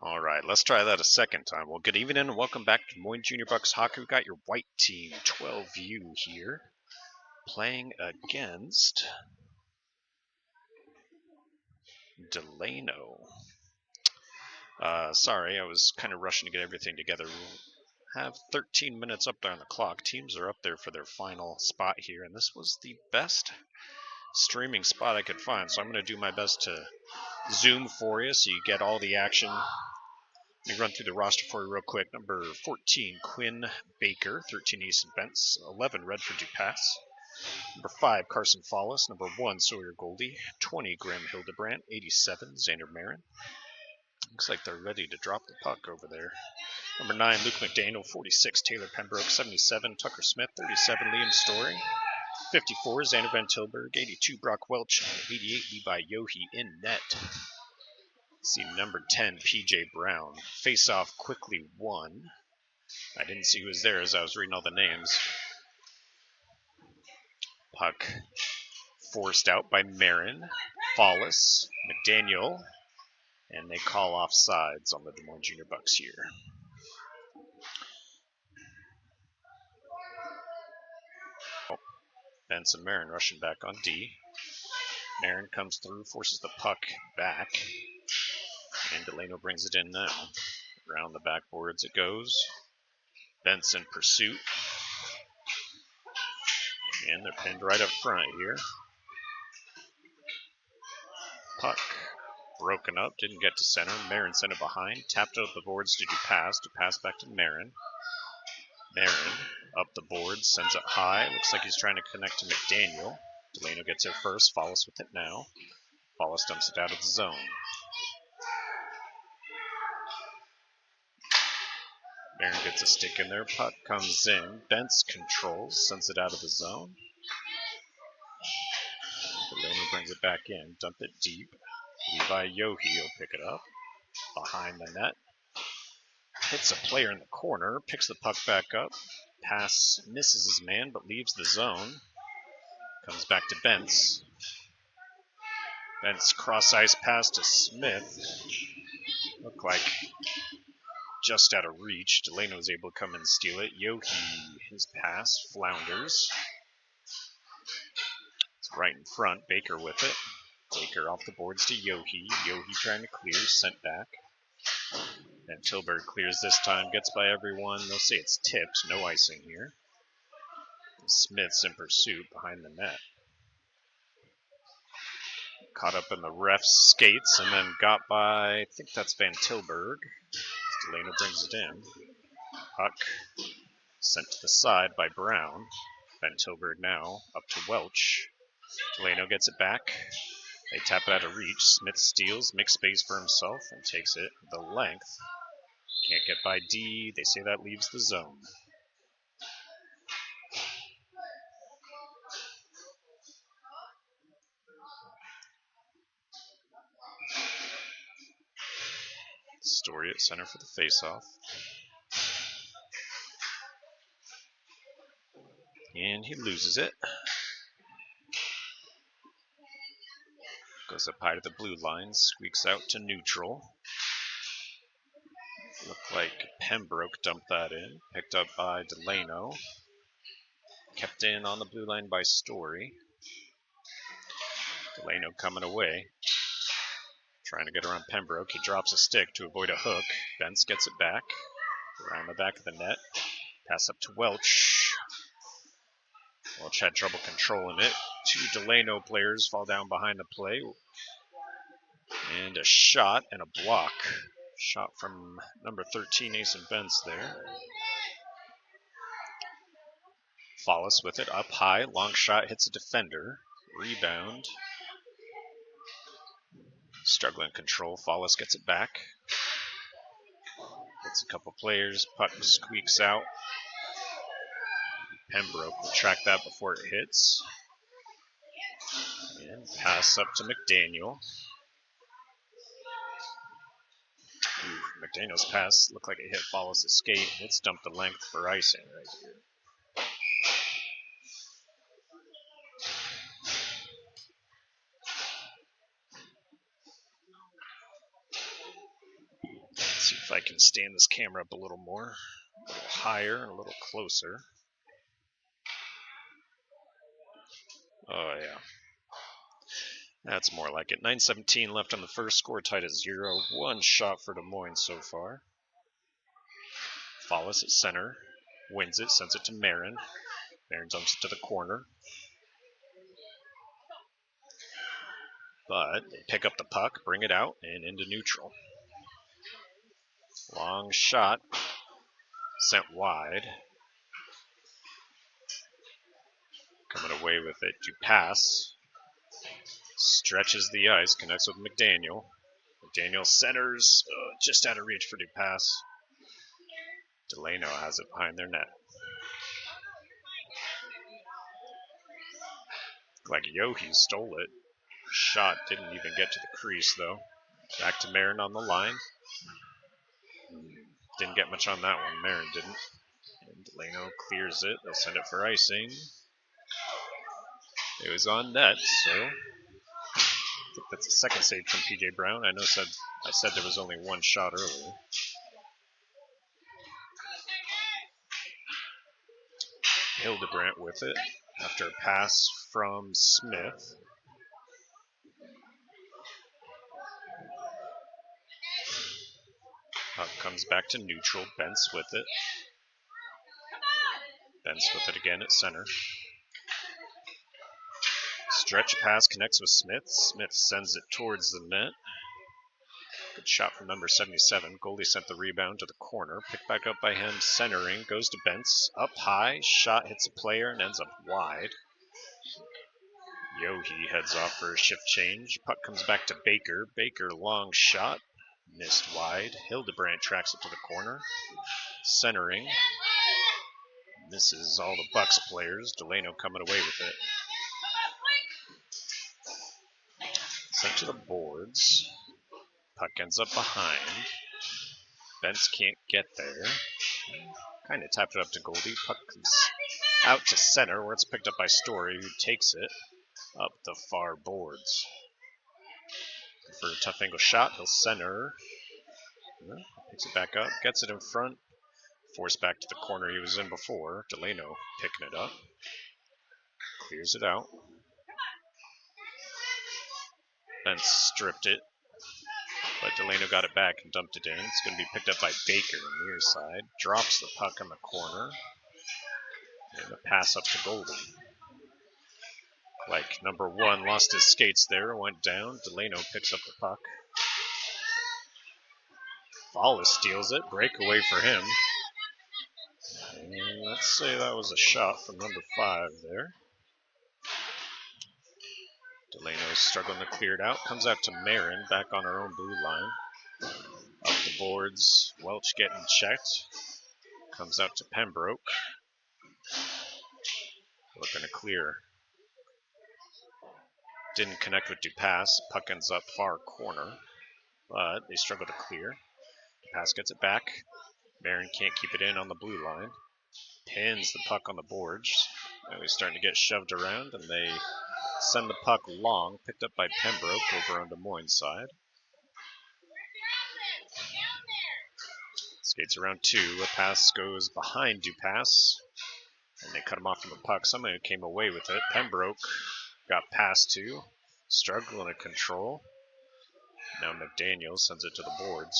All right, let's try that a second time. Well, good evening and welcome back to Des Moines Junior Bucs Hockey. We've got your white team, 12U here, playing against Delano. Sorry, I was kind of rushing to get everything together. We'll have 13 minutes up there on the clock. Teams are up there for their final spot here, and this was the best streaming spot I could find, so I'm going to do my best to zoom for you so you get all the action. Let me run through the roster for you real quick. Number 14, Quinn Baker. 13, Easton Bentz. 11, Redford Dupass. Number 5, Carson Follis. Number 1, Sawyer Goldie. 20, Graham Hildebrandt. 87, Xander Marin. Looks like they're ready to drop the puck over there. Number 9, Luke McDaniel. 46, Taylor Pembroke. 77, Tucker Smith. 37, Liam Story. 54, Xander Van Tilburg. 82, Brock Welch. And 88, Levi Yohe in net. See number 10, PJ Brown. Face off quickly won. I didn't see who was there as I was reading all the names. Puck forced out by Marin, Follis, McDaniel, and they call off sides on the Des Moines Junior Bucs here. Oh, Benson Marin rushing back on D. Marin comes through, forces the puck back. And Delano brings it in now. Around the backboards it goes. Benson pursuit. And they're pinned right up front here. Puck broken up, didn't get to center. Marin sent it behind. Tapped out the boards to Dupass. Dupass back to Marin. Marin up the boards, sends it high. Looks like he's trying to connect to McDaniel. Delano gets there first. Follis with it now. Follis dumps it out of the zone. Marin gets a stick in there. Puck comes in. Bentz controls. Sends it out of the zone. Delano brings it back in. Dump it deep. Levi Yohe will pick it up. Behind the net. Hits a player in the corner. Picks the puck back up. Pass misses his man but leaves the zone. Comes back to Bentz. Bentz cross ice pass to Smith. Looked like just out of reach. Delano was able to come in and steal it. Yohe, his pass, flounders. It's right in front. Baker with it. Baker off the boards to Yohe. Yohe trying to clear, sent back. And Tilburg clears this time, gets by everyone. They'll say it's tipped, no icing here. Smith's in pursuit behind the net. Caught up in the ref's skates and then got by, I think that's Van Tilburg. Delano brings it in. Puck sent to the side by Brown. Van Tilburg now up to Welch. Delano gets it back. They tap it out of reach. Smith steals, makes space for himself, and takes it the length. Can't get by D. They say that leaves the zone. Story at center for the faceoff. And he loses it. Goes up high to the blue line, squeaks out to neutral. Looked like Pembroke dumped that in. Picked up by Delano. Kept in on the blue line by Story. Delano coming away. Trying to get around Pembroke. He drops a stick to avoid a hook. Bentz gets it back. Around the back of the net. Pass up to Welch. Welch had trouble controlling it. Two Delano players fall down behind the play. And a shot and a block. Shot from number 13, Asen Bentz there. Follis with it up high. Long shot hits a defender. Rebound. Struggling control. Follis gets it back. Hits a couple players. Puck squeaks out. Pembroke will track that before it hits. And pass up to McDaniel. McDaniel's pass looked like it hit Follis' skate. It's dumped the length for icing right here. If I can stand this camera up a little more, a little higher and a little closer. Oh, yeah. That's more like it. 9:17 left on the first, score tied at 0. One shot for Des Moines so far. Follows at center, wins it, sends it to Marin. Marin dumps it to the corner. But they pick up the puck, bring it out, and into neutral. Long shot, sent wide. Coming away with it, Dupas stretches the ice, connects with McDaniel. McDaniel centers, just out of reach for Dupas. Delano has it behind their net. Like Yohe stole it. Shot didn't even get to the crease, though. Back to Marin on the line. Didn't get much on that one. Marin didn't. And Delano clears it. They'll send it for icing. It was on net, so I think that's a second save from PJ Brown. I said there was only one shot earlier. Hildebrandt with it after a pass from Smith. Puck comes back to neutral. Bentz with it. Bentz with it again at center. Stretch pass connects with Smith. Smith sends it towards the net. Good shot from number 77. Goldie sent the rebound to the corner. Picked back up by him. Centering. Goes to Bentz. Up high. Shot hits a player and ends up wide. Yohe heads off for a shift change. Puck comes back to Baker. Baker long shot. Missed wide. Hildebrandt tracks it to the corner. Centering. Misses all the Bucs players. Delano coming away with it. Sent to the boards. Puck ends up behind. Bentz can't get there. Kind of tapped it up to Goldie. Puck comes out to center where it's picked up by Story, who takes it up the far boards. For a tough angle shot, he'll center. Picks it back up, gets it in front. Forced back to the corner he was in before. Delano picking it up. Clears it out. Bentz stripped it. But Delano got it back and dumped it in. It's going to be picked up by Baker on the near side. Drops the puck in the corner. And a pass up to Goldie. Like number 1 lost his skates there, went down. Delano picks up the puck. Wallace steals it. Breakaway for him. And let's say that was a shot from number 5 there. Delano's struggling to clear it out. Comes out to Marin, back on her own blue line. Up the boards, Welch getting checked. Comes out to Pembroke. Looking to clear. Didn't connect with Dupas. Puck ends up far corner. But they struggle to clear. Dupas gets it back. Marin can't keep it in on the blue line. Pins the puck on the boards. Now he's starting to get shoved around, and they send the puck long, picked up by Pembroke over on Des Moines' side. Skates around 2. A pass goes behind Dupas, and they cut him off from the puck. Somebody came away with it. Pembroke got past to, struggling to control. Now McDaniel sends it to the boards.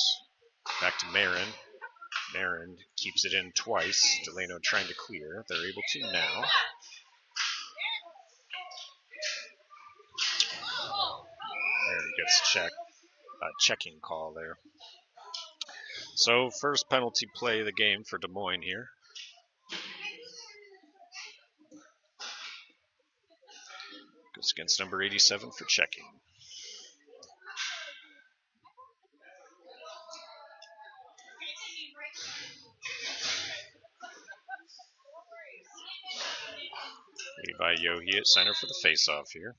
Back to Marin. Marin keeps it in twice. Delano trying to clear. They're able to now. Marin gets checked. Checking call there. So first penalty play of the game for Des Moines here. Goes against number 87 for checking. Levi Yohe at center for the face-off here.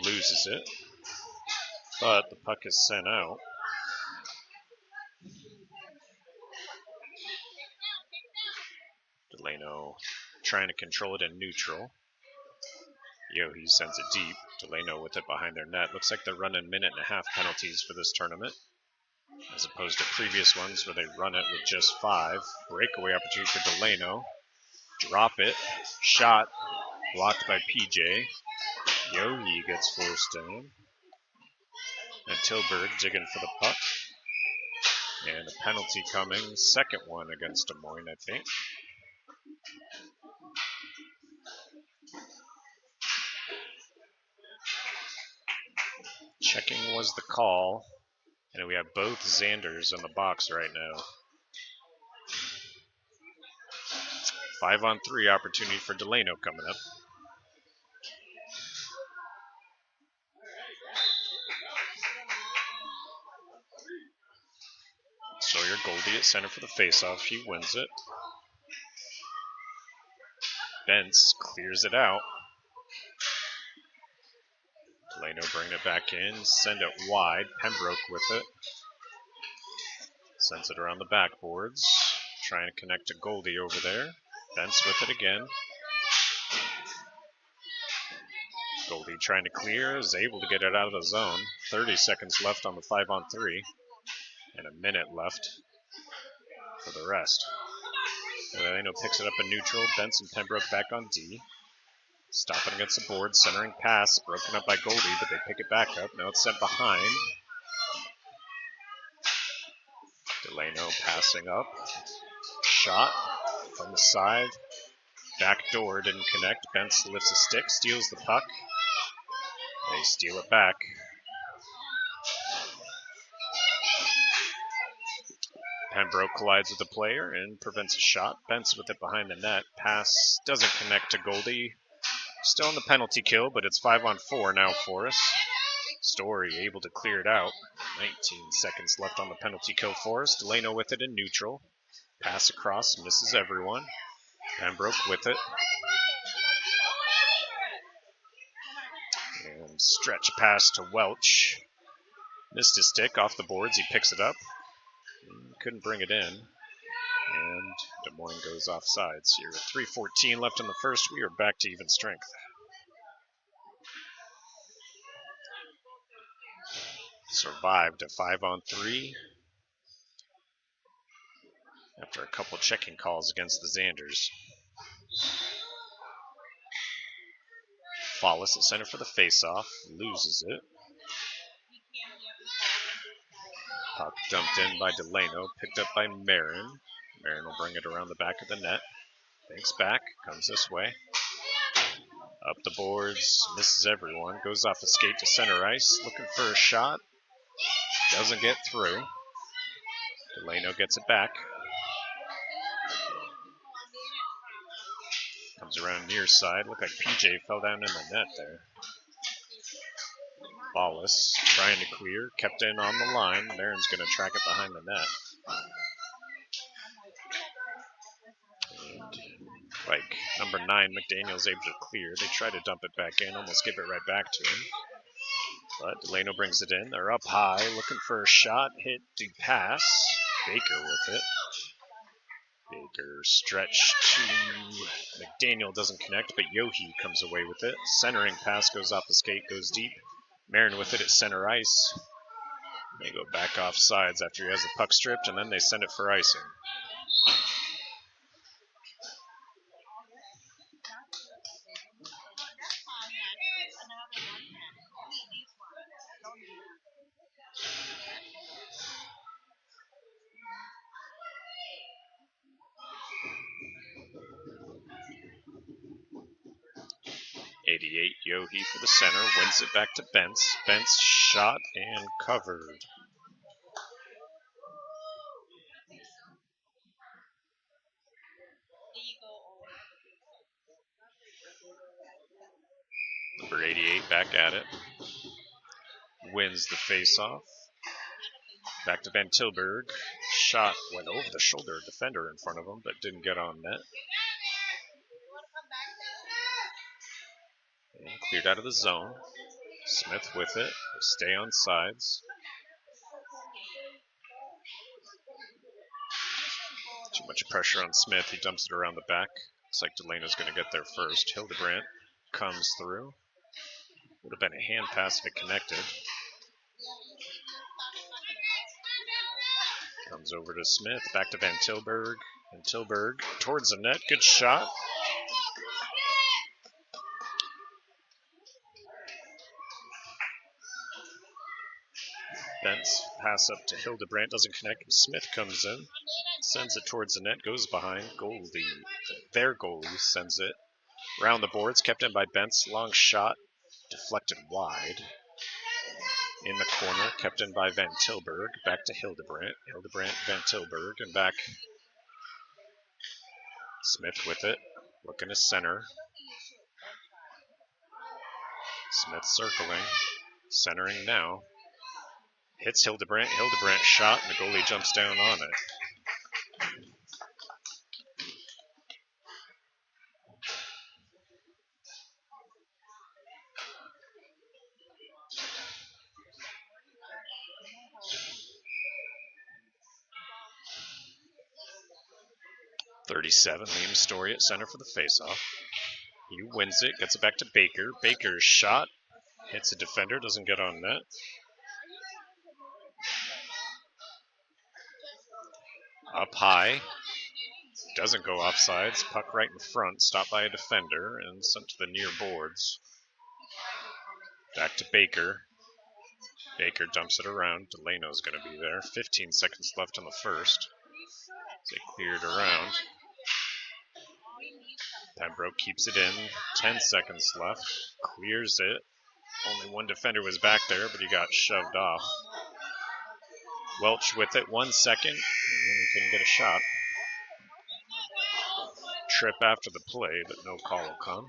Loses it, but the puck is sent out. Delano trying to control it in neutral. Yohe sends it deep. Delano with it behind their net. Looks like they're running minute-and-a-half penalties for this tournament, as opposed to previous ones where they run it with just 5. Breakaway opportunity for Delano. Drop it. Shot. Blocked by PJ. Yohi gets forced down. And Tilburg digging for the puck. And a penalty coming. Second one against Des Moines, I think. Checking was the call. And we have both Xanders in the box right now. 5-on-3 opportunity for Delano coming up. Sawyer Goldie at center for the faceoff. He wins it. Bentz clears it out. Delano bringing it back in. Send it wide. Pembroke with it. Sends it around the backboards. Trying to connect to Goldie over there. Bentz with it again. Goldie trying to clear. Is able to get it out of the zone. 30 seconds left on the 5-on-3. And a minute left for the rest. Delano picks it up in neutral. Benson Pembroke back on D. Stopping against the board. Centering pass. Broken up by Goldie, but they pick it back up. Now it's sent behind. Delano passing up. Shot from the side. Back door didn't connect. Bentz lifts a stick. Steals the puck. They steal it back. Pembroke collides with the player and prevents a shot. Bentz with it behind the net. Pass doesn't connect to Goldie. Still in the penalty kill, but it's 5-on-4 now for us. Story able to clear it out. 19 seconds left on the penalty kill for us. Delano with it in neutral. Pass across, misses everyone. Pembroke with it. And stretch pass to Welch. Missed his stick off the boards. He picks it up. Couldn't bring it in. And Des Moines goes offsides here. With 3:14 left in the first, we are back to even strength. Survived a 5-on-3 after a couple checking calls against the Xanders. Follis at center for the faceoff. Loses it. Puck dumped in by Delano. Picked up by Marin. Marin will bring it around the back of the net. Thinks back. Comes this way. Up the boards. Misses everyone. Goes off the skate to center ice. Looking for a shot. Doesn't get through. Delano gets it back. Comes around near side. Looked like PJ fell down in the net there. Follis trying to clear. Kept in on the line. Marin's going to track it behind the net. And like number 9, McDaniel's able to clear. They try to dump it back in. Almost give it right back to him. But Delano brings it in. They're up high. Looking for a shot. Hit to pass. Baker with it. Baker stretch to McDaniel, doesn't connect, but Yohi comes away with it. Centering pass goes off the skate, goes deep. Marin with it at center ice. They go back off sides after he has the puck stripped, and then they send it for icing. Yohi for the center, wins it back to Bentz. Bentz shot and covered. Number 88 back at it. Wins the faceoff. Back to Van Tilburg. Shot went over the shoulder, defender in front of him, but didn't get on net. And cleared out of the zone. Smith with it. Stay on sides. Too much pressure on Smith. He dumps it around the back. Looks like Delano's going to get there first. Hildebrandt comes through. Would have been a hand pass if it connected. Comes over to Smith, back to Van Tilburg. Van Tilburg towards the net, good shot. Bent's pass up to Hildebrandt doesn't connect. Smith comes in, sends it towards the net, goes behind. Their goalie sends it around the boards, kept in by Bent's long shot, deflected wide. In the corner, kept in by Van Tilburg, back to Hildebrandt. Hildebrandt, Van Tilburg, and back. Smith with it, looking to center. Smith circling, centering now. Hits Hildebrandt. Hildebrandt shot, and the goalie jumps down on it. .37, Liam Story at center for the faceoff. He wins it, gets it back to Baker. Baker's shot hits a defender, doesn't get on net. Up high, doesn't go offsides. Puck right in front, stopped by a defender and sent to the near boards. Back to Baker. Baker dumps it around. Delano's going to be there. 15 seconds left in the first. They cleared around. Pembroke keeps it in. 10 seconds left. Clears it. Only one defender was back there, but he got shoved off. Welch with it. 1 second. And he couldn't get a shot. Trip after the play, but no call will come.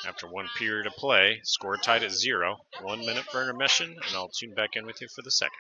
After 1 period of play, score tied at 0. 1 minute for intermission, and I'll tune back in with you for the second.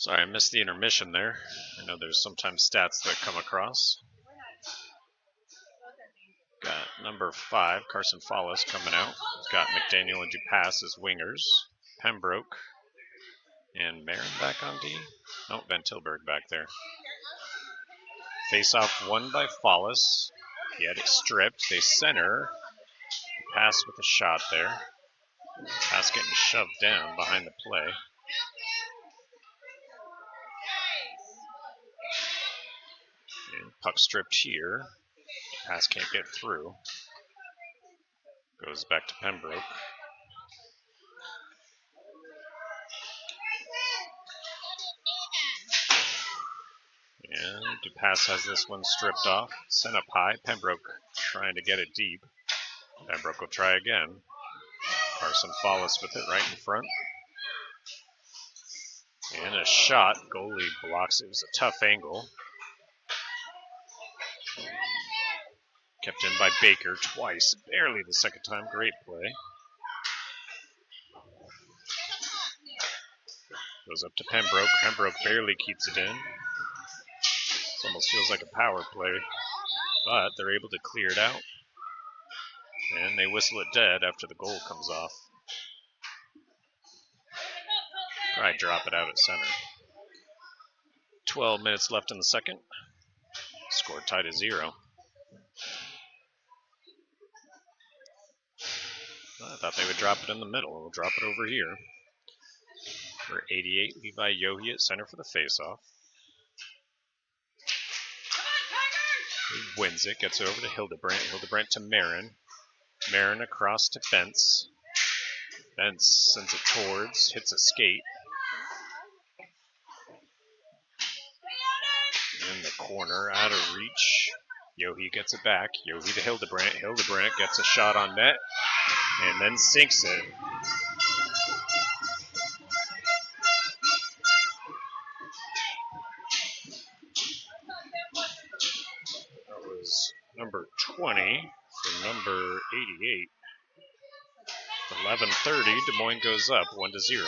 Sorry, I missed the intermission there. I know there's sometimes stats that come across. Got number 5, Carson Follis, coming out. He's got McDaniel and Dupas as wingers. Pembroke and Marin back on D. No, Van Tilburg back there. Face-off won by Follis. He had it stripped. They center. Pass with a shot there. Pass getting shoved down behind the play. And puck stripped here. Pass can't get through. Goes back to Pembroke. And Dupas has this one stripped off. Sent up high. Pembroke trying to get it deep. Pembroke will try again. Carson Follis with it right in front. And a shot. Goalie blocks it. It was a tough angle. Kept in by Baker twice. Barely the second time. Great play. Goes up to Pembroke. Pembroke barely keeps it in. It almost feels like a power play. But they're able to clear it out. And they whistle it dead after the goal comes off. Probably drop it out at center. 12 minutes left in the second. Score tied at 0. I thought they would drop it in the middle. We'll drop it over here. For 88, Levi Yohe at center for the faceoff. He wins it, gets it over to Hildebrandt. Hildebrandt to Marin. Marin across to Bentz. Bentz sends it towards, hits a skate. In the corner, out of reach. Yohe gets it back. Yohe to Hildebrandt. Hildebrandt gets a shot on net and then sinks it. That was number 20 for number 88. 11:30, Des Moines goes up 1-0.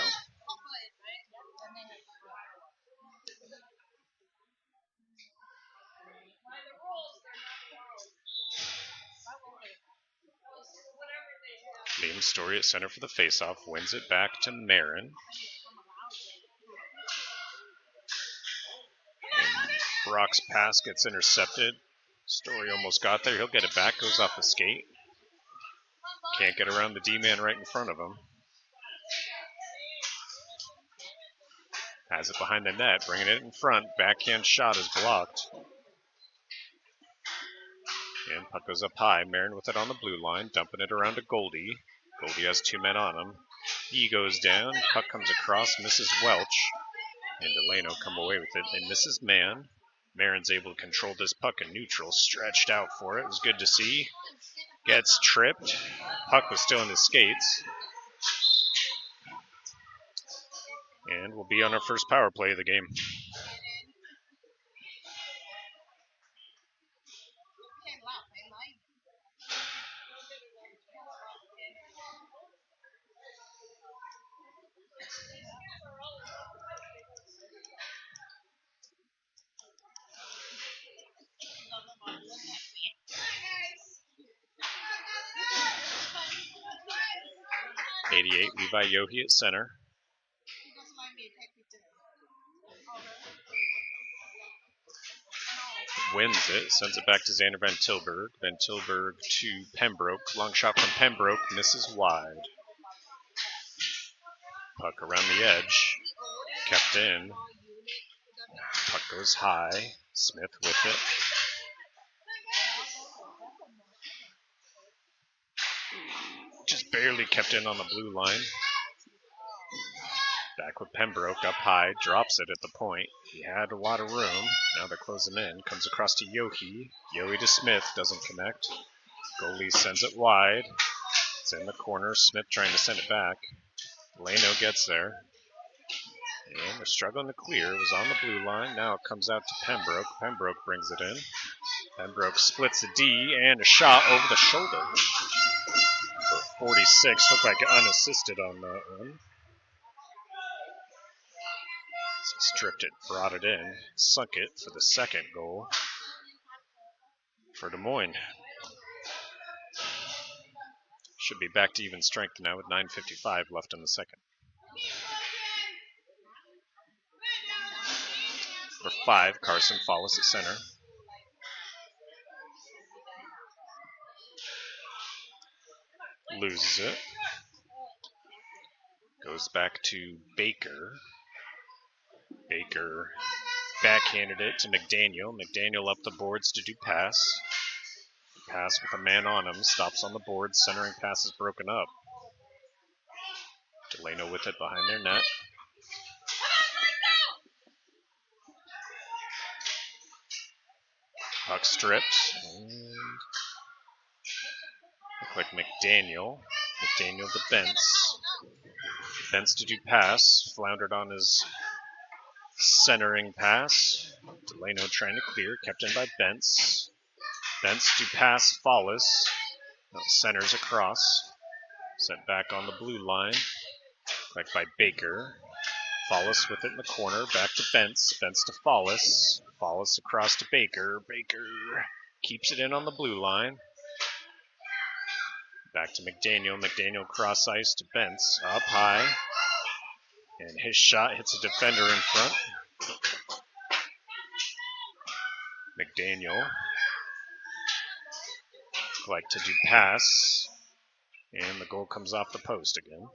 Liam Story at center for the faceoff, wins it back to Marin. And Brock's pass gets intercepted. Story almost got there. He'll get it back, goes off the skate. Can't get around the D-man right in front of him. Has it behind the net, bringing it in front. Backhand shot is blocked. And puck goes up high. Marin with it on the blue line, dumping it around to Goldie. Goldie has 2 men on him. He goes down. Puck comes across, misses Welch. And Delano come away with it and misses man. Marin's able to control this puck in neutral. Stretched out for it. It was good to see. Gets tripped. Puck was still in his skates. And we'll be on our first power play of the game. '88, Levi Yohe at center. Wins it, sends it back to Xander Van Tilburg. Van Tilburg to Pembroke. Long shot from Pembroke, misses wide. Puck around the edge, kept in. Puck goes high. Smith with it. Just barely kept in on the blue line. Back with Pembroke up high, drops it at the point. He had a lot of room. Now they're closing in. Comes across to Yohe. Yohe to Smith, doesn't connect. Goalie sends it wide. It's in the corner. Smith trying to send it back. Delano gets there. And they're struggling to clear. It was on the blue line. Now it comes out to Pembroke. Pembroke brings it in. Pembroke splits the D and a shot over the shoulder. For 46. Looked like unassisted on that one. Stripped it, brought it in, sunk it for the second goal for Des Moines. Should be back to even strength now with 9:55 left in the second. For 5, Carson Follis at center. Loses it. Goes back to Baker. Baker backhanded it to McDaniel. McDaniel up the boards to do pass. Pass with a man on him. Stops on the board. Centering pass is broken up. Delano with it behind their net. Puck stripped. And look like McDaniel. McDaniel to Bentz. Bentz to do pass. Floundered on his centering pass. Delano trying to clear. Kept in by Bentz. Bentz to pass Follis. Centers across. Sent back on the blue line. Like by Baker. Follis with it in the corner. Back to Bentz. Bentz to Follis. Follis across to Baker. Baker keeps it in on the blue line. Back to McDaniel. McDaniel cross ice to Bentz. Up high. And his shot hits a defender in front. McDaniel. Like to do pass. And the goal comes off the post again.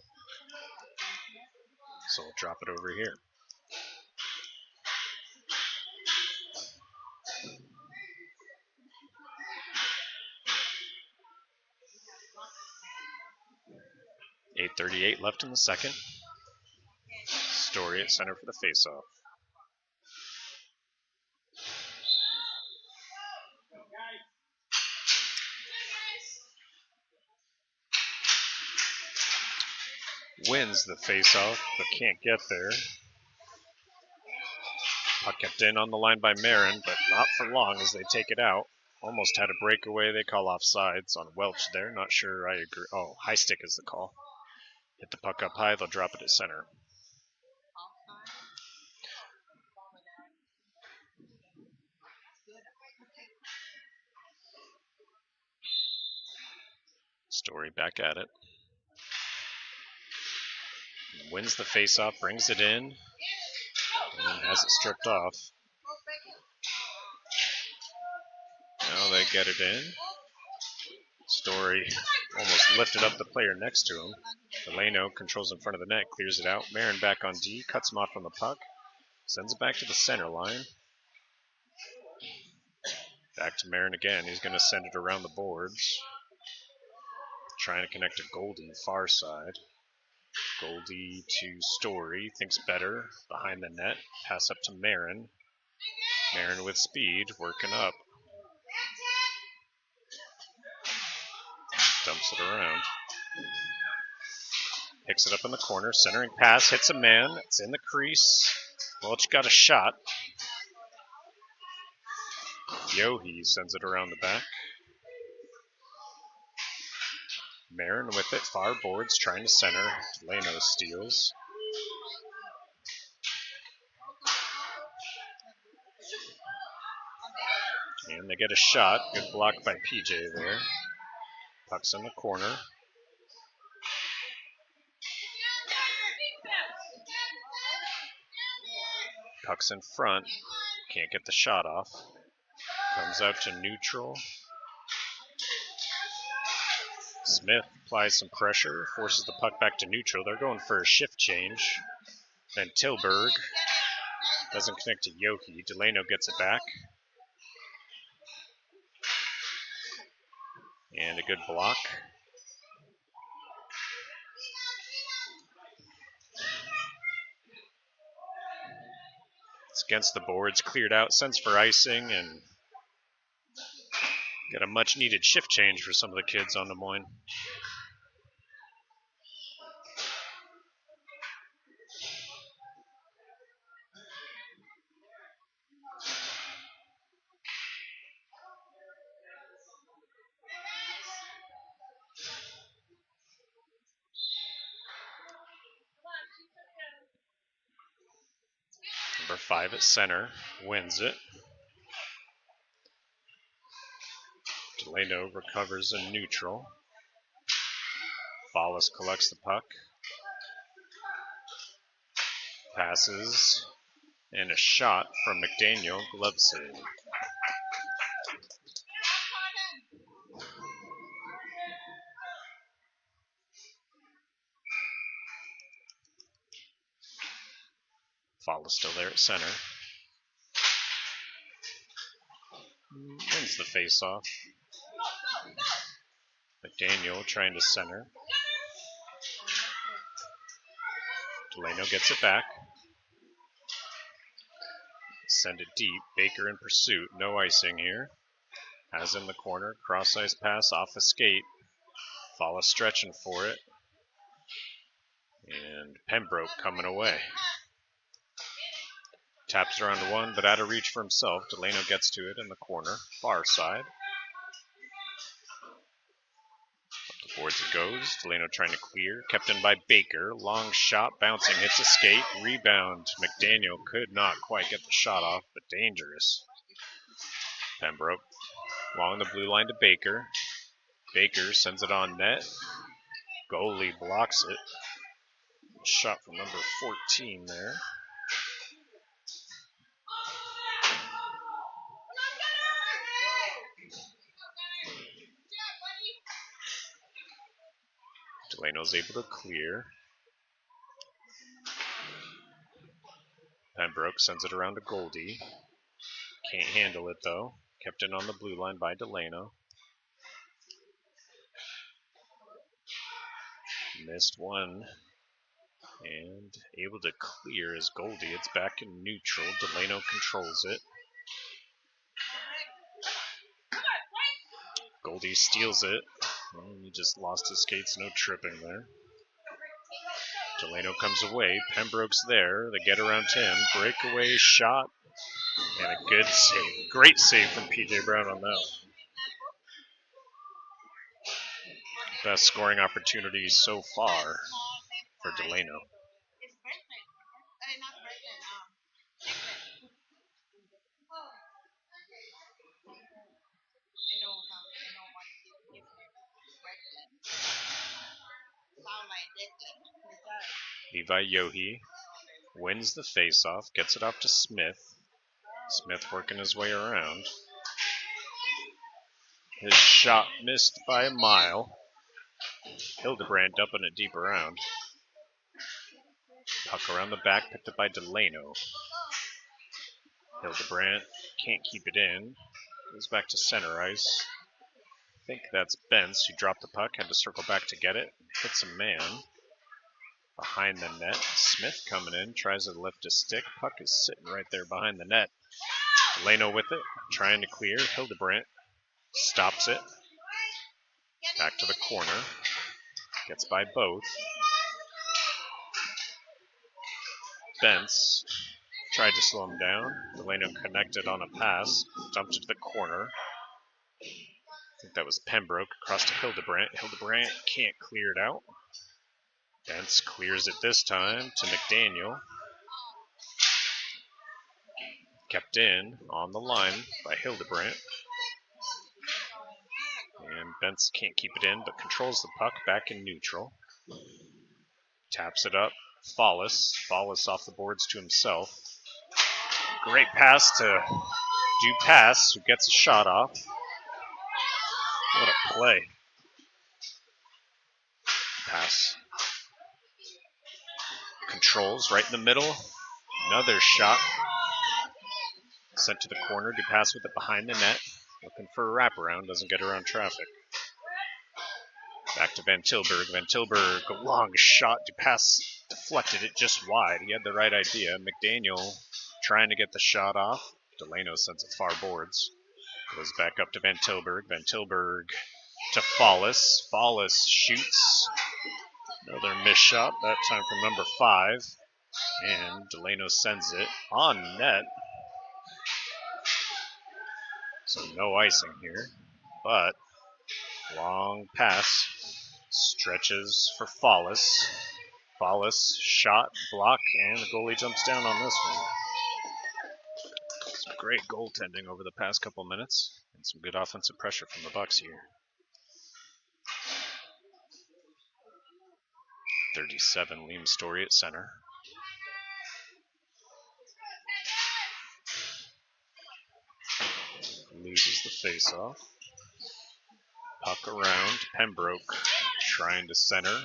So we'll drop it over here. 1:38 left in the second. Story at center for the faceoff. Wins the faceoff, but can't get there. Puck kept in on the line by Marin, but not for long as they take it out. Almost had a breakaway. They call offsides on Welch there. Not sure I agree. Oh, high stick is the call. Hit the puck up high. They'll drop it at center. Story back at it. Wins the faceoff, brings it in, and has it stripped off. Now they get it in. Story almost lifted up the player next to him. Delano controls in front of the net, clears it out. Marin back on D, cuts him off from the puck, sends it back to the center line. Back to Marin again. He's going to send it around the boards. Trying to connect to Goldie, far side. Goldie to Story, thinks better, behind the net. Pass up to Marin. Marin with speed, working up. Dumps it around. Picks it up in the corner, centering pass, hits a man. It's in the crease. Welch got a shot. Yohe sends it around the back. Marin with it, far boards, trying to center. Delano steals. And they get a shot. Good block by PJ there. Puck's in the corner. Puck's in front. Can't get the shot off. Comes out to neutral. Smith applies some pressure, forces the puck back to neutral. They're going for a shift change. Then Tilburg doesn't connect to Yohe. Delano gets it back. And a good block. It's against the boards, cleared out, sends for icing, and got a much needed shift change for some of the kids on Des Moines. Number 5 at center, wins it. Delano recovers in neutral. Fallis collects the puck. Passes. And a shot from McDaniel, glove save. Fallis still there at center. Wins the faceoff. McDaniel trying to center. Delano gets it back. Send it deep. Baker in pursuit. No icing here. Has in the corner. Cross ice pass off a skate. Fallis stretching for it. And Pembroke coming away. Taps around to one, but out of reach for himself. Delano gets to it in the corner. Far side. Up the boards it goes. Delano trying to clear. Kept in by Baker. Long shot. Bouncing. Hits a skate. Rebound. McDaniel could not quite get the shot off, but dangerous. Pembroke along the blue line to Baker. Baker sends it on net. Goalie blocks it. Shot from number 14 there. Delano's able to clear. Pembroke sends it around to Goldie. Can't handle it though. Kept in on the blue line by Delano. Missed one. And able to clear is Goldie. It's back in neutral. Delano controls it. Goldie steals it. He just lost his skates. No tripping there. Delano comes away. Pembroke's there. The get around him. Breakaway shot. And a good save. Great save from PJ Brown on that. Best scoring opportunity so far for Delano. Levi Yohe wins the faceoff, gets it off to Smith. Smith working his way around. His shot missed by a mile. Hildebrand dumping it deep around. Puck around the back, picked up by Delano. Hildebrand can't keep it in. Goes back to center ice. I think that's Bence who dropped the puck, had to circle back to get it. Hits a man behind the net. Smith coming in, tries to lift a stick. Puck is sitting right there behind the net. Delano with it, trying to clear. Hildebrand stops it. Back to the corner. Gets by both. Bence tried to slow him down. Delano connected on a pass. Dumped it to the corner. I think that was Pembroke across to Hildebrand. Hildebrand can't clear it out. Bence clears it this time to McDaniel. Kept in on the line by Hildebrand. And Bence can't keep it in, but controls the puck back in neutral. Taps it up. Fallis off the boards to himself. Great pass to Dupass, who gets a shot off. What a play. Pass. Controls right in the middle. Another shot. Sent to the corner. Dupass with it behind the net. Looking for a wraparound. Doesn't get around traffic. Back to Van Tilburg. Van Tilburg, a long shot. Dupass deflected it just wide. He had the right idea. McDaniel trying to get the shot off. Delano sends it far boards. Goes back up to Van Tilburg. Van Tilburg to Fallis. Fallis shoots. Another missed shot, that time from number 5. And Delano sends it on net. So no icing here. But long pass. Stretches for Fallis. Fallis shot, block, and the goalie jumps down on this one. Some great goaltending over the past couple minutes. And some good offensive pressure from the Bucs here. 37, Liam Story at center. Loses the faceoff. Puck around. Pembroke trying to center.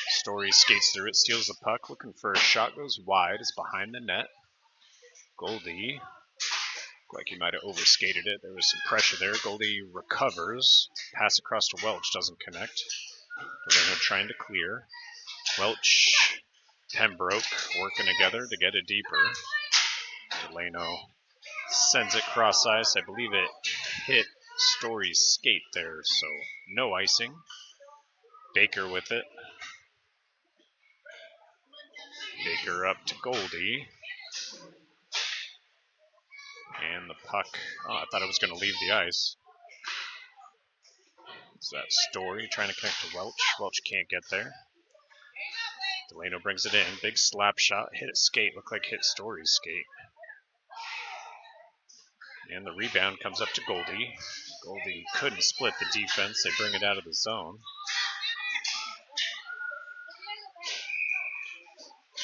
Story skates through it, steals the puck, looking for a shot, goes wide, is behind the net. Goldie, looked like he might have overskated it. There was some pressure there. Goldie recovers. Pass across to Welch, doesn't connect. Delano trying to clear. Welch, Pembroke working together to get it deeper. Delano sends it cross ice. I believe it hit Story's skate there, so no icing. Baker with it. Baker up to Goldie. And the puck, I thought it was going to leave the ice. It's that Story trying to connect to Welch. Welch can't get there. Delano brings it in. Big slap shot. Hit a skate. Looked like hit Story's skate. And the rebound comes up to Goldie. Goldie couldn't split the defense. They bring it out of the zone.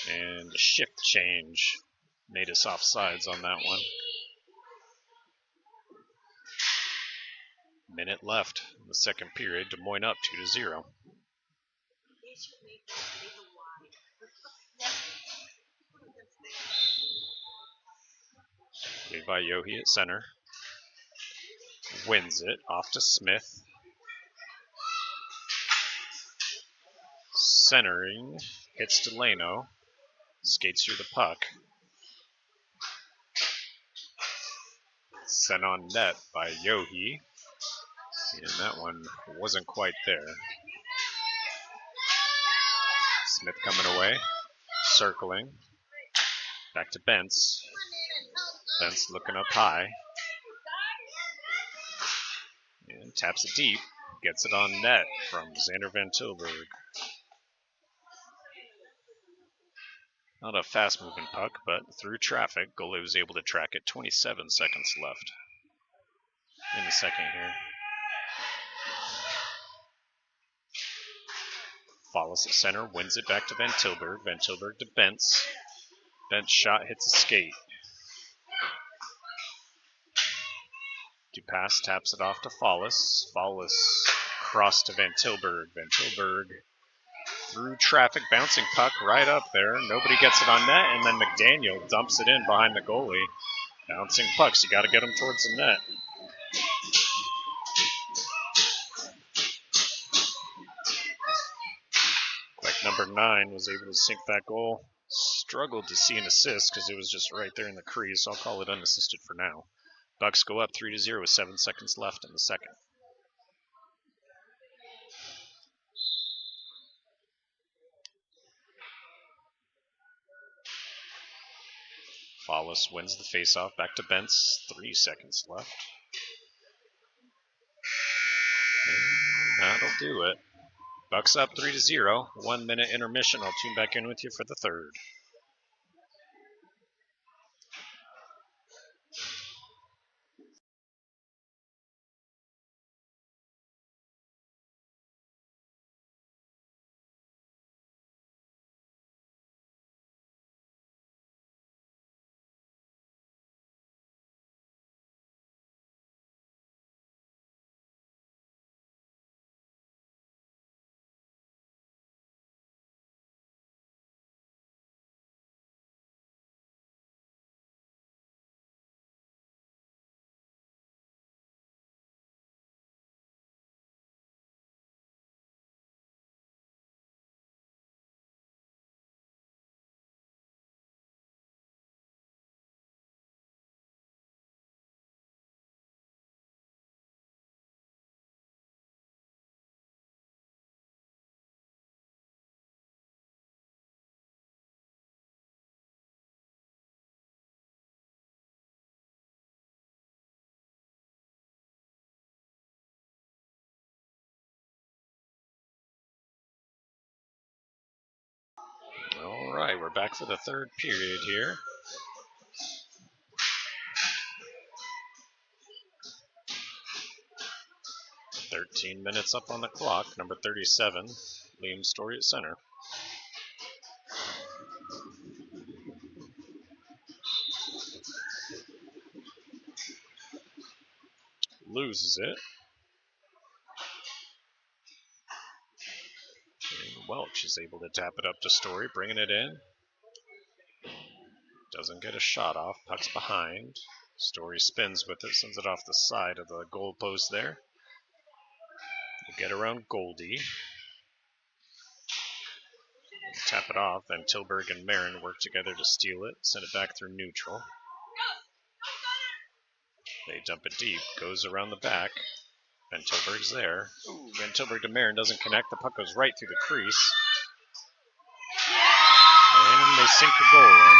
And a shift change made us offsides on that one. Minute left in the second period. Des Moines up 2-0. Levi Yohe at center. Wins it off to Smith. Centering, hits Delano, skates through the puck. Sent on net by Yohi, and that one wasn't quite there. Smith coming away, circling, back to Bentz. Bentz looking up high, and taps it deep, gets it on net from Xander Van Tilburg. Not a fast-moving puck, but through traffic, goalie was able to track it. 27 seconds left in the second here. Follows at center, wins it back to Van Tilburg. Van Tilburg to Bentz. Bentz shot hits a skate. Dupas taps it off to Follis. Follis cross to Van Tilburg. Van Tilburg through traffic, bouncing puck right up there. Nobody gets it on net, and then McDaniel dumps it in behind the goalie. Bouncing pucks, you got to get them towards the net. Quick number 9 was able to sink that goal. Struggled to see an assist because it was just right there in the crease, so I'll call it unassisted for now. Bucks go up 3-0 with 7 seconds left in the second. Follis wins the faceoff, back to Bentz, 3 seconds left. And that'll do it. Bucks up 3-0, 1 minute intermission. I'll tune back in with you for the third. All right, we're back for the third period here. "13 minutes up on the clock. Number 37, Liam Story at center. Loses it. And Welch is able to tap it up to Story, bringing it in. Doesn't get a shot off. Puck's behind. Story spins with it, sends it off the side of the goal post there. We'll get around Goldie. Tap it off, and Tilburg and Marin work together to steal it, send it back through neutral. They dump it deep, goes around the back. Van Tilburg's there. Ooh, Van Tilburg to Marin doesn't connect. The puck goes right through the crease. And they sink the goal in.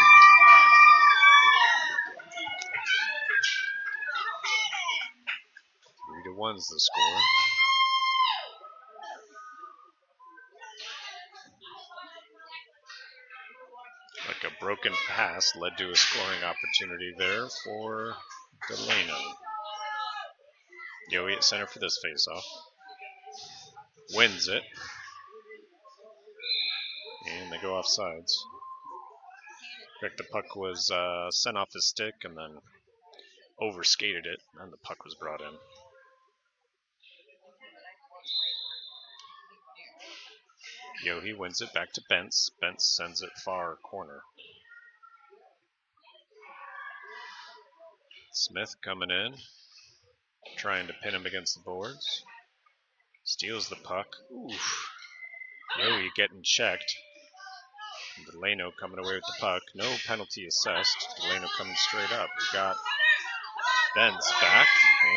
Three to one's the score. Like a broken pass led to a scoring opportunity there for Delano. Yoey at center for this faceoff. Wins it. And they go off sides. In fact, the puck was sent off his stick and then overskated it, and the puck was brought in. Yohi wins it back to Bentz. Bentz sends it far corner. Smith coming in, trying to pin him against the boards. Steals the puck. Oof. Yowie getting checked. Delano coming away with the puck. No penalty assessed. Delano coming straight up. We got Ben's back,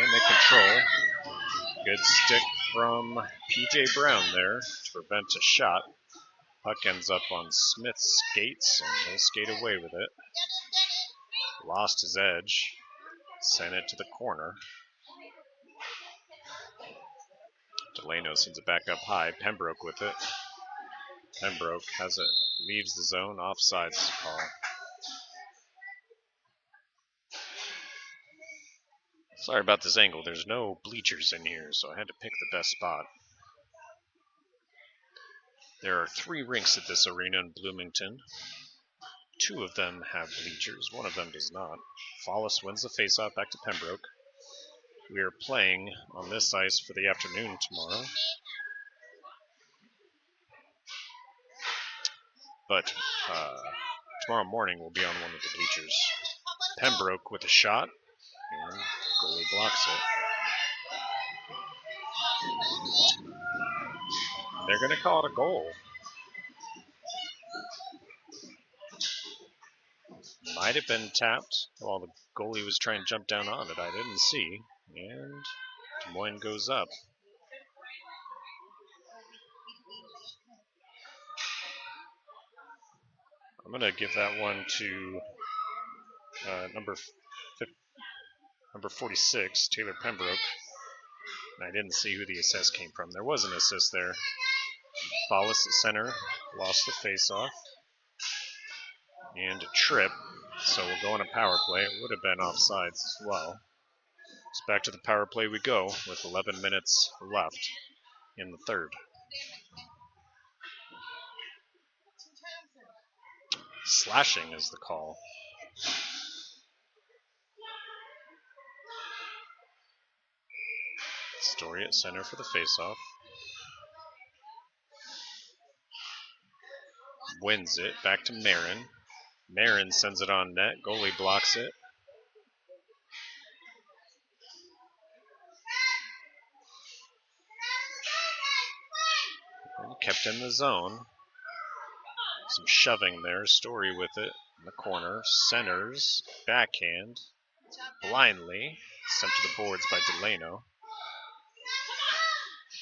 and they control. Good stick from P.J. Brown there to prevent a shot. Puck ends up on Smith's skates, and he'll skate away with it. Lost his edge. Sent it to the corner. Delano sends it back up high. Pembroke with it. Pembroke has it. Leaves the zone. Offsides call. Sorry about this angle. There's no bleachers in here, so I had to pick the best spot. There are 3 rinks at this arena in Bloomington. 2 of them have bleachers. 1 of them does not. Follis wins the faceoff back to Pembroke. We are playing on this ice for the afternoon tomorrow. But tomorrow morning we'll be on one of the bleachers. Pembroke with a shot, and goalie blocks it. They're going to call it a goal. Might have been tapped while the goalie was trying to jump down on it. I didn't see. And Des Moines goes up. I'm going to give that one to number 46, Taylor Pembroke. And I didn't see who the assist came from. There was an assist there. Follis at center, lost the faceoff. And a trip, so we'll go on a power play. It would have been offsides as well. So back to the power play we go with 11 minutes left in the third. Slashing is the call. Story at center for the faceoff. Wins it, back to Marin. Marin sends it on net, goalie blocks it. And kept in the zone. Some shoving there, Story with it in the corner. Centers, backhand, blindly, sent to the boards by Delano.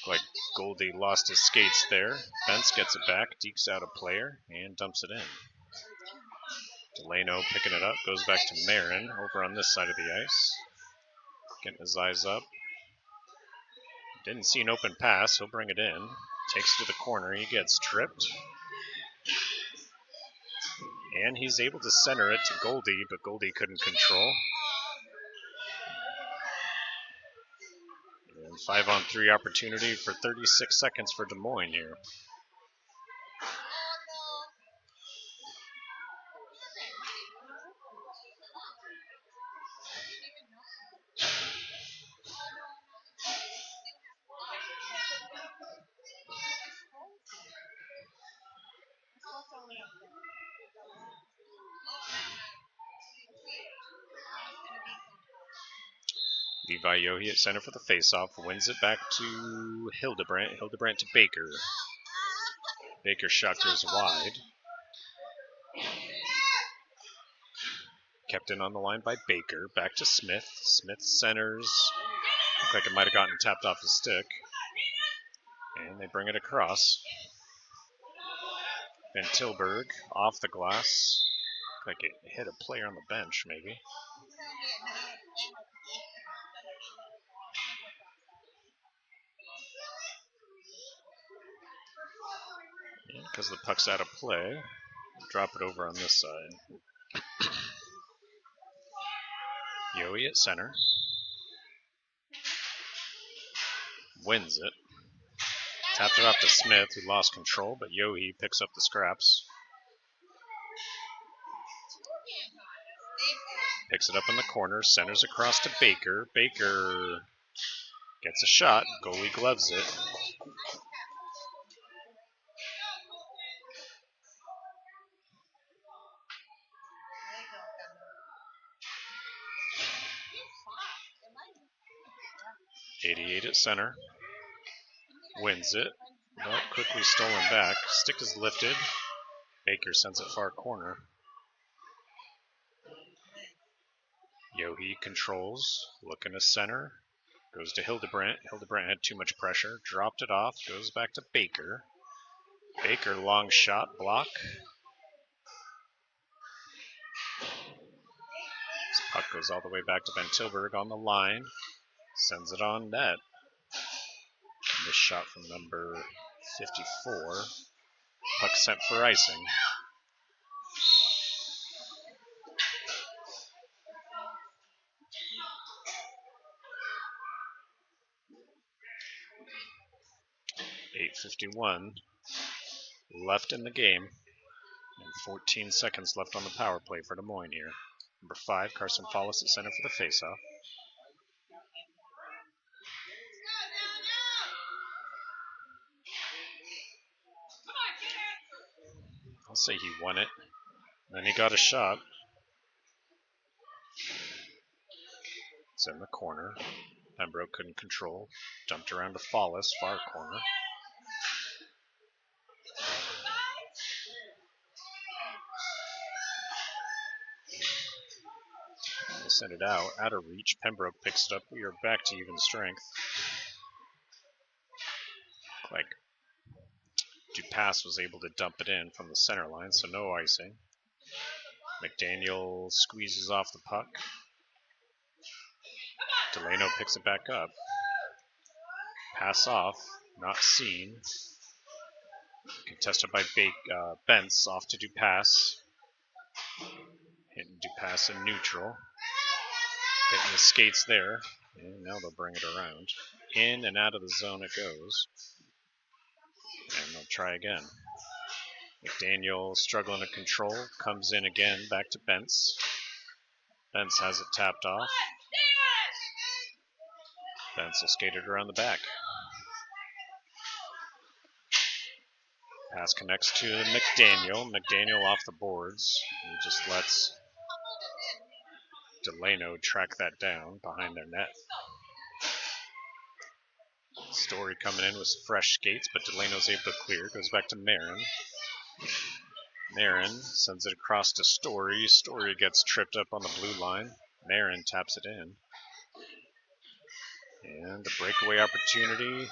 Like Goldie lost his skates there. Bentz gets it back, dekes out a player, and dumps it in. Delano picking it up, goes back to Marin over on this side of the ice. Getting his eyes up. Didn't see an open pass, he'll bring it in. Takes it to the corner, he gets tripped. And he's able to center it to Goldie, but Goldie couldn't control. And 5-on-3 opportunity for 36 seconds for Des Moines here. Levi Yohe at center for the faceoff, wins it back to Hildebrandt. Hildebrandt to Baker. Baker's shot goes wide. Kept in on the line by Baker. Back to Smith. Smith centers. Looked like it might have gotten tapped off his stick. And they bring it across. Van Tilburg off the glass. Looked like it hit a player on the bench, maybe. Because the puck's out of play, drop it over on this side. Yohe at center. Wins it. Tapped it off to Smith, who lost control, but Yohe picks up the scraps. Picks it up in the corner, centers across to Baker. Baker gets a shot, goalie gloves it. .88 at center. Wins it. but quickly stolen back. Stick is lifted. Baker sends it far corner. Yohi controls, looking to center. Goes to Hildebrandt. Hildebrandt had too much pressure. Dropped it off. Goes back to Baker. Baker, long shot, block. This puck goes all the way back to Van Tilburg on the line. Sends it on net. This shot from number 54. Puck sent for icing. .851 left in the game, and 14 seconds left on the power play for Des Moines here. Number 5, Carson Follis at center for the faceoff. I'll say he won it. Then he got a shot. It's in the corner. Pembroke couldn't control. Dumped around to Follis, far corner. They send it out of reach. Pembroke picks it up. We are back to even strength. Like Dupass was able to dump it in from the center line, so no icing. McDaniel squeezes off the puck. Delano picks it back up. Pass off, not seen. Contested by Bentz, off to Dupass. Hitting Dupass in neutral. Hitting the skates there. And now they'll bring it around. In and out of the zone it goes. And they'll try again. McDaniel struggling to control. Comes in again, back to Bentz. Bentz has it tapped off. Bentz will skate it around the back. Pass connects to McDaniel. McDaniel off the boards. He just lets Delano track that down behind their net. Story coming in with fresh skates, but Delano's able to clear. Goes back to Marin. Marin sends it across to Story. Story gets tripped up on the blue line. Marin taps it in. And a breakaway opportunity.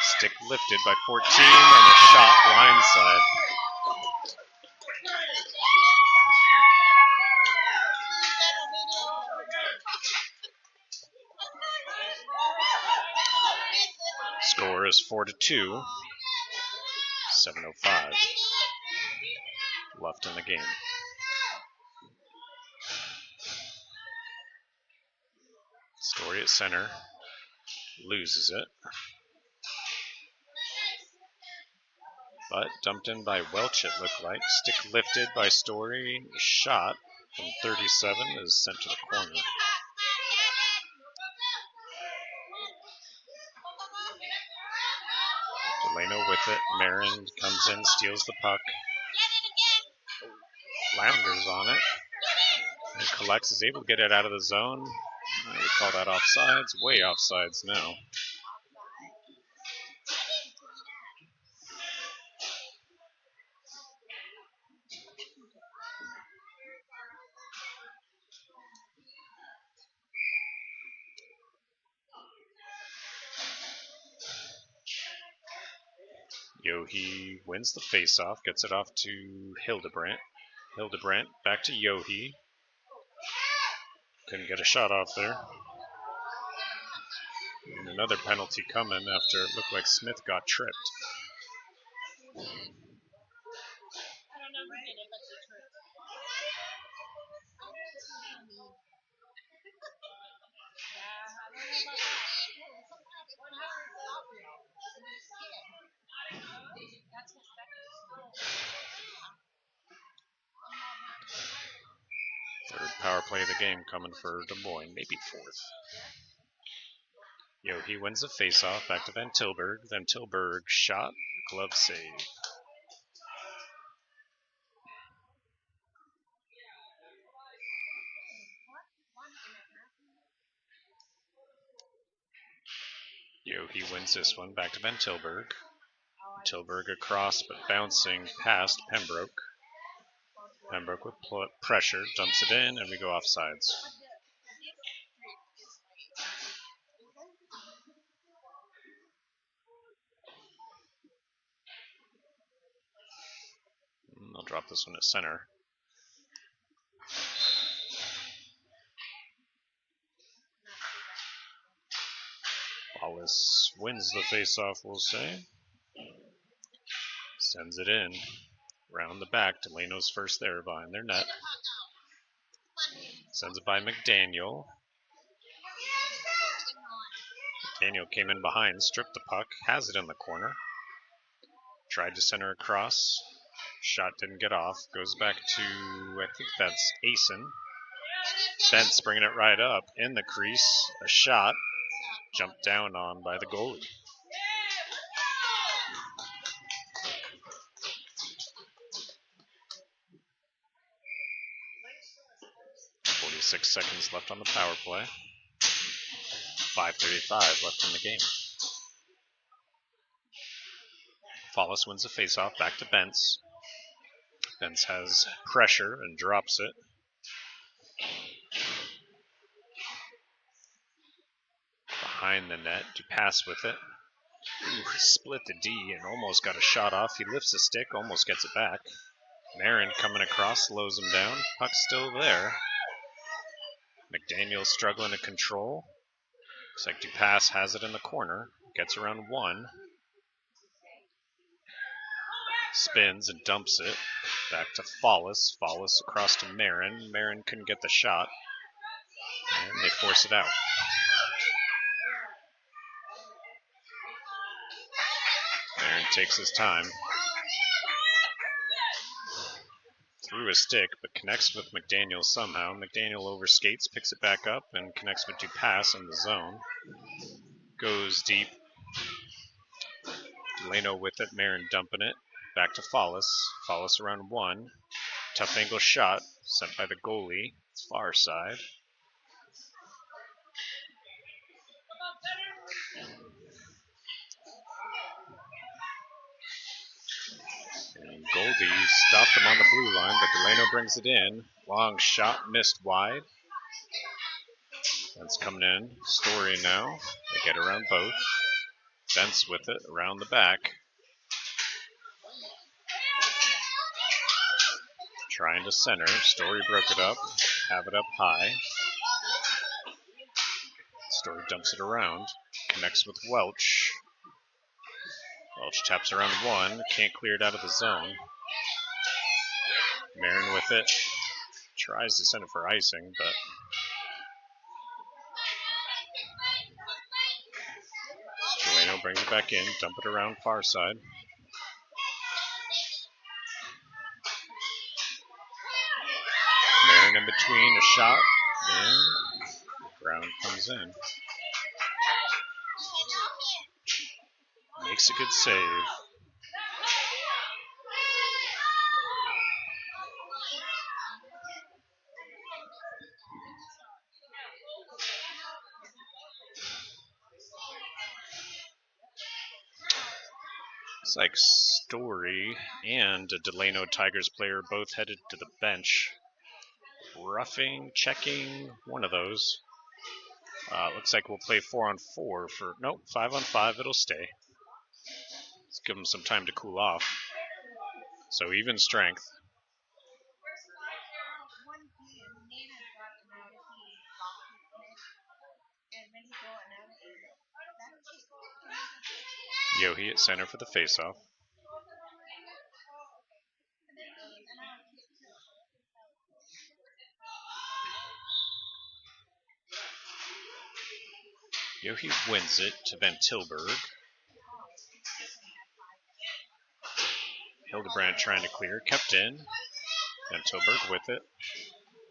Stick lifted by 14 and a shot blindside. Score is 4-2. 7:05 left in the game. Story at center. Loses it. But dumped in by Welch, it looked like. Stick lifted by Story. Shot from 37 is sent to the corner. Delano with it. Marin comes in, steals the puck. Flounders on it. And collects, is able to get it out of the zone. I would call that offsides. Way offsides now. Yohi wins the faceoff, gets it off to Hildebrandt. Hildebrandt back to Yohi. Couldn't get a shot off there. And another penalty coming after it looked like Smith got tripped. Third power play of the game coming for Des Moines, maybe fourth. Yohi wins the faceoff, back to Van Tilburg. Van Tilburg shot, glove save. Yohi wins this one. Back to Van Tilburg. Tilburg across, but bouncing past Pembroke. Pembroke with pressure, dumps it in, and we go offsides. I'll drop this one at center. Wallace wins the faceoff, we'll say. Sends it in. Round the back. Delano's first there behind their net. Sends it by McDaniel. McDaniel came in behind, stripped the puck, has it in the corner. Tried to center across. Shot didn't get off. Goes back to, I think that's Asen. Bent's bringing it right up in the crease. A shot. Jumped down on by the goalie. .46 seconds left on the power play. 5:35 left in the game. Follis wins the faceoff. Back to Bentz. Bentz has pressure and drops it. Behind the net. Dupass with it. Ooh, split the D and almost got a shot off. He lifts the stick, almost gets it back. Marin coming across, slows him down. Puck's still there. McDaniel struggling to control. Looks like Dupass has it in the corner. Gets around one. Spins and dumps it. Back to Follis. Follis across to Marin. Marin couldn't get the shot. And they force it out. Marin takes his time. Through a stick, but connects with McDaniel somehow. McDaniel overskates, picks it back up, and connects with Dupass in the zone. Goes deep. Delano with it. Marin dumping it. Back to Follis. Follis around one. Tough angle shot sent by the goalie. Far side. And Goldie stopped him on the blue line, but Delano brings it in. Long shot, missed wide. That's coming in. Story now. They get around both. Bentz with it around the back. Trying to center. Story broke it up. Have it up high. Story dumps it around. Connects with Welch. Welch taps around one. Can't clear it out of the zone. Marin with it. Tries to send it for icing, but Delano brings it back in. Dump it around far side. Marin in between. A shot. And Brown comes in. Makes a good save. It's like Story and a Delano Tigers player both headed to the bench. Roughing, checking, one of those. Looks like we'll play 4-on-4 for, nope, 5-on-5, it'll stay. Let's give them some time to cool off. So even strength. Yohi at center for the faceoff. Yohi wins it to Van Tilburg. Hildebrand trying to clear, kept in. Van Tilburg with it.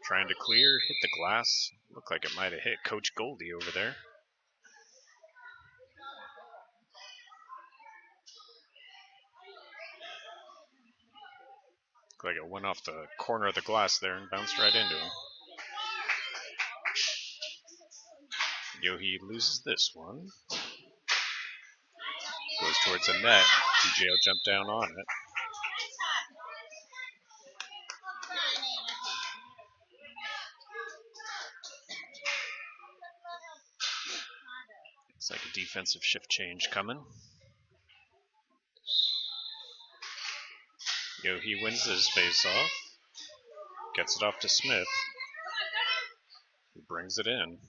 Trying to clear, hit the glass. Looked like it might have hit Coach Goldie over there. Looked like it went off the corner of the glass there and bounced right into him. Yohi loses this one. towards the net. DJ will jump down on it. It's like a defensive shift change coming. He wins his face-off. Gets it off to Smith. He brings it in.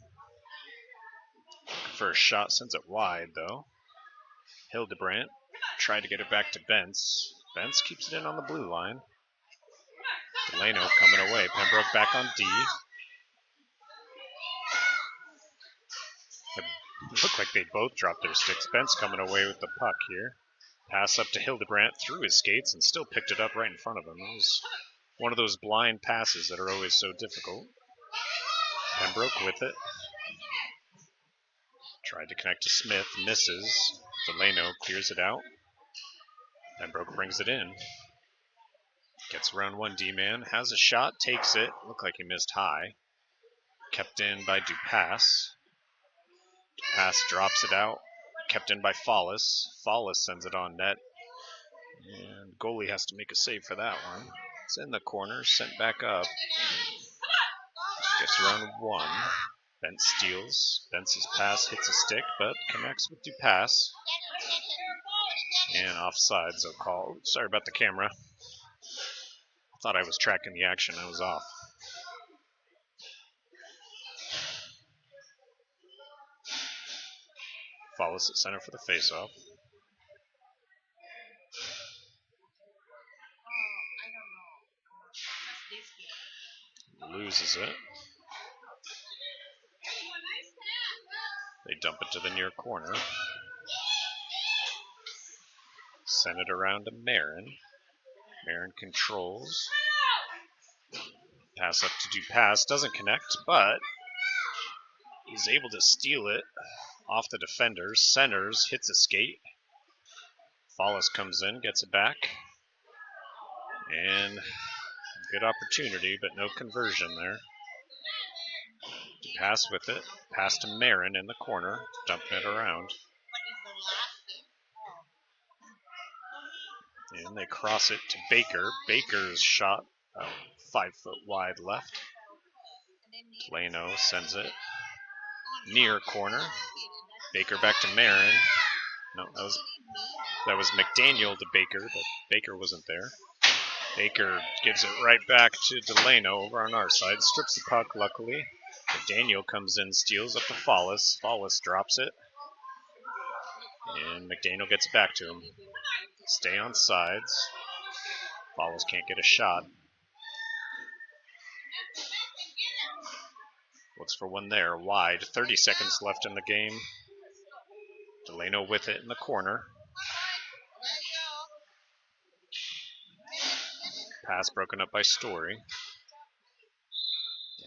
First shot sends it wide, though. Hildebrandt tried to get it back to Bentz. Bentz keeps it in on the blue line. Delano coming away. Pembroke back on D. It looked like they both dropped their sticks. Bentz coming away with the puck here. Pass up to Hildebrandt through his skates and still picked it up right in front of him. It was one of those blind passes that are always so difficult. Pembroke with it. Tried to connect to Smith, misses. Delano clears it out. Pembroke brings it in. Gets around one D-man, has a shot, takes it. Looked like he missed high. Kept in by Dupass. Dupass drops it out. Kept in by Follis. Follis sends it on net. And goalie has to make a save for that one. It's in the corner, sent back up. Gets around one. Bentz steals. Bentz's pass hits a stick, but connects with Dupass. And offside, so called. Sorry about the camera. I thought I was tracking the action. I was off. Follows at center for the faceoff. Loses it. They dump it to the near corner. Send it around to Marin. Marin controls. Pass up to Dupass. Doesn't connect, but he's able to steal it off the defenders. Centers, hits a skate. Follis comes in, gets it back. And good opportunity, but no conversion there. Pass with it. Pass to Marin in the corner. Dumping it around. And they cross it to Baker. Baker's shot 5 foot wide left. Delano sends it near corner. Baker back to Marin. No, that was McDaniel to Baker, but Baker wasn't there. Baker gives it right back to Delano over on our side. Strips the puck, luckily. McDaniel comes in, steals up to Follis. Follis drops it. And McDaniel gets it back to him. Stay on sides. Follis can't get a shot. Looks for one there, wide. 30 seconds left in the game. Delano with it in the corner. Pass broken up by Story.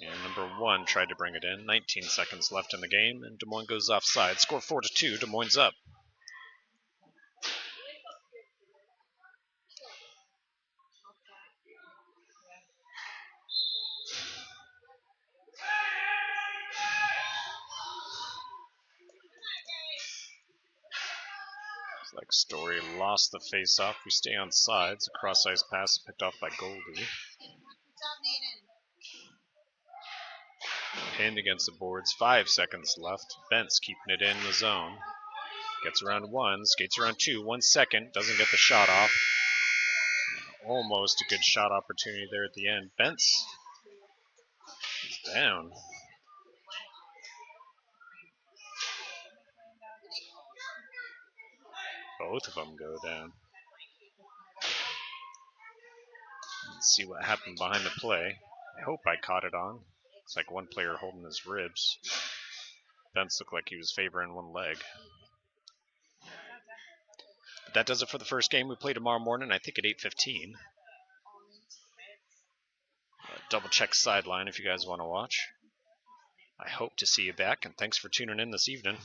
And number 1 tried to bring it in. 19 seconds left in the game, and Des Moines goes offside. Score 4-2. Des Moines up. It's like Story lost the face-off. We stay on sides. A cross-ice pass picked off by Goldie. Pinned against the boards. 5 seconds left. Bentz keeping it in the zone. Gets around 1. Skates around 2. 1 second. Doesn't get the shot off. Almost a good shot opportunity there at the end. Bentz is down. Both of them go down. Let's see what happened behind the play. I hope I caught it on. Looks like one player holding his ribs. Bentz looked like he was favoring one leg. But that does it for the first game. We play tomorrow morning, I think at 8:15. Double check sideline if you guys want to watch. I hope to see you back, and thanks for tuning in this evening.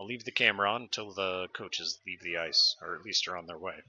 I'll leave the camera on until the coaches leave the ice, or at least are on their way.